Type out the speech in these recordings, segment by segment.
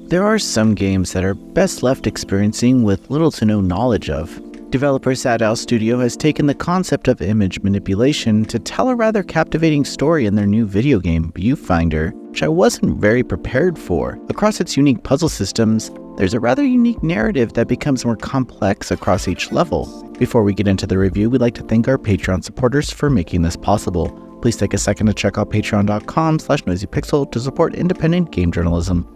There are some games that are best left experiencing with little to no knowledge of. Developer Sad Owl Studio has taken the concept of image manipulation to tell a rather captivating story in their new video game, Viewfinder, which I wasn't very prepared for. Across its unique puzzle systems, there's a rather unique narrative that becomes more complex across each level. Before we get into the review, we'd like to thank our Patreon supporters for making this possible. Please take a second to check out patreon.com/noisypixel to support independent game journalism.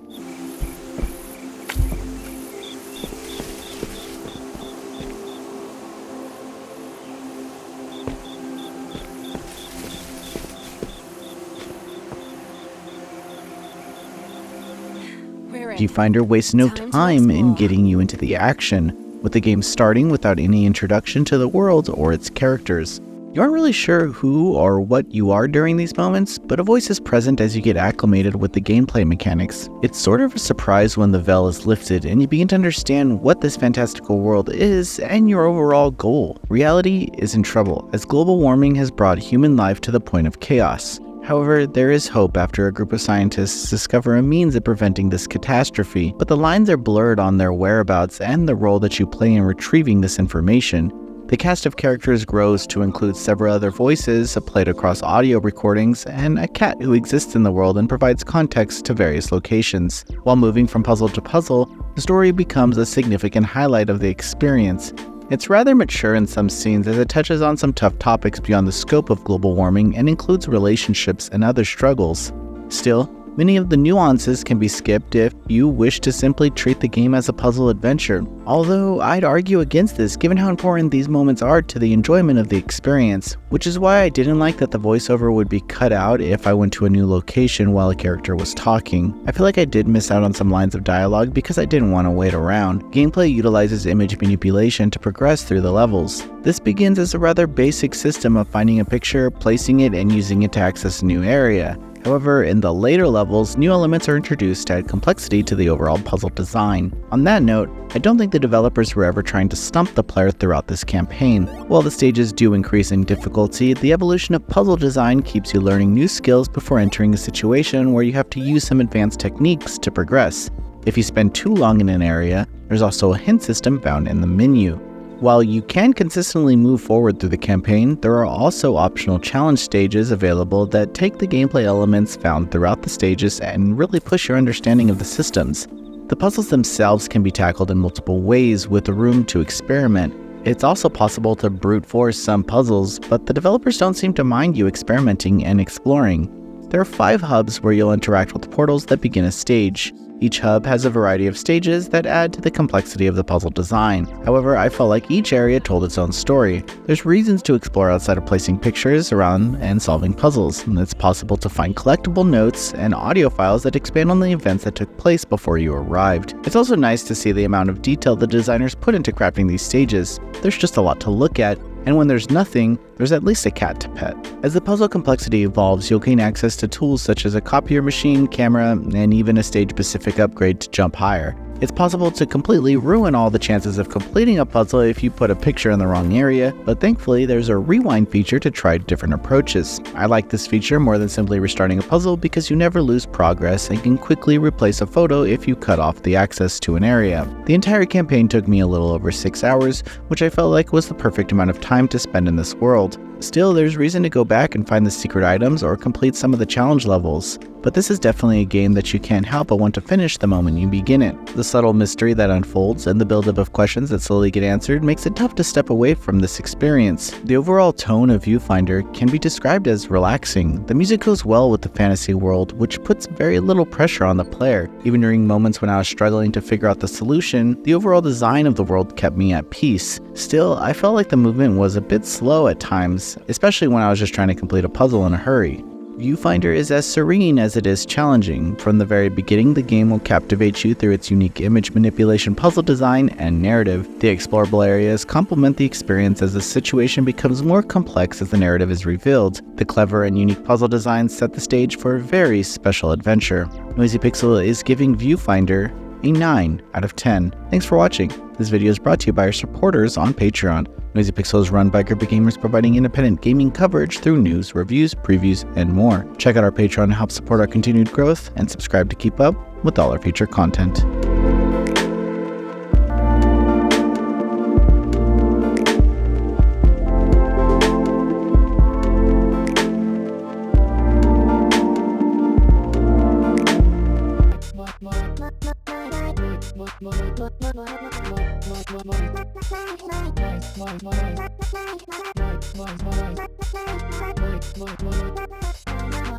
Viewfinder wastes no time in getting you into the action, with the game starting without any introduction to the world or its characters. You aren't really sure who or what you are during these moments, but a voice is present as you get acclimated with the gameplay mechanics. It's sort of a surprise when the veil is lifted and you begin to understand what this fantastical world is and your overall goal. Reality is in trouble, as global warming has brought human life to the point of chaos. However, there is hope after a group of scientists discover a means of preventing this catastrophe, but the lines are blurred on their whereabouts and the role that you play in retrieving this information. The cast of characters grows to include several other voices played across audio recordings and a cat who exists in the world and provides context to various locations. While moving from puzzle to puzzle, the story becomes a significant highlight of the experience. It's rather mature in some scenes as it touches on some tough topics beyond the scope of global warming and includes relationships and other struggles. Still, many of the nuances can be skipped if you wish to simply treat the game as a puzzle adventure, although I'd argue against this given how important these moments are to the enjoyment of the experience, which is why I didn't like that the voiceover would be cut out if I went to a new location while a character was talking. I feel like I did miss out on some lines of dialogue because I didn't want to wait around. Gameplay utilizes image manipulation to progress through the levels. This begins as a rather basic system of finding a picture, placing it, and using it to access a new area. However, in the later levels, new elements are introduced to add complexity to the overall puzzle design. On that note, I don't think the developers were ever trying to stump the player throughout this campaign. While the stages do increase in difficulty, the evolution of puzzle design keeps you learning new skills before entering a situation where you have to use some advanced techniques to progress. If you spend too long in an area, there's also a hint system found in the menu. While you can consistently move forward through the campaign, there are also optional challenge stages available that take the gameplay elements found throughout the stages and really push your understanding of the systems. The puzzles themselves can be tackled in multiple ways with room to experiment. It's also possible to brute force some puzzles, but the developers don't seem to mind you experimenting and exploring. There are 5 hubs where you'll interact with portals that begin a stage. Each hub has a variety of stages that add to the complexity of the puzzle design. However, I felt like each area told its own story. There's reasons to explore outside of placing pictures around and solving puzzles, and it's possible to find collectible notes and audio files that expand on the events that took place before you arrived. It's also nice to see the amount of detail the designers put into crafting these stages. There's just a lot to look at, and when there's nothing, there's at least a cat to pet. As the puzzle complexity evolves, you'll gain access to tools such as a copier machine, camera, and even a stage-specific upgrade to jump higher. It's possible to completely ruin all the chances of completing a puzzle if you put a picture in the wrong area, but thankfully there's a rewind feature to try different approaches. I like this feature more than simply restarting a puzzle because you never lose progress and can quickly replace a photo if you cut off the access to an area. The entire campaign took me a little over 6 hours, which I felt like was the perfect amount of time to spend in this world. Still, there's reason to go back and find the secret items or complete some of the challenge levels, but this is definitely a game that you can't help but want to finish the moment you begin it. The subtle mystery that unfolds and the buildup of questions that slowly get answered makes it tough to step away from this experience. The overall tone of Viewfinder can be described as relaxing. The music goes well with the fantasy world, which puts very little pressure on the player. Even during moments when I was struggling to figure out the solution, the overall design of the world kept me at peace. Still, I felt like the movement was a bit slow at times, especially when I was just trying to complete a puzzle in a hurry. Viewfinder is as serene as it is challenging. From the very beginning, the game will captivate you through its unique image manipulation, puzzle design, and narrative. The explorable areas complement the experience as the situation becomes more complex as the narrative is revealed. The clever and unique puzzle designs set the stage for a very special adventure. Noisy Pixel is giving Viewfinder a 9 out of 10. Thanks for watching. This video is brought to you by our supporters on Patreon. Noisy Pixel is run by a group of gamers providing independent gaming coverage through news, reviews, previews, and more. Check out our Patreon to help support our continued growth, and subscribe to keep up with all our future content.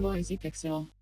Voice Pixel.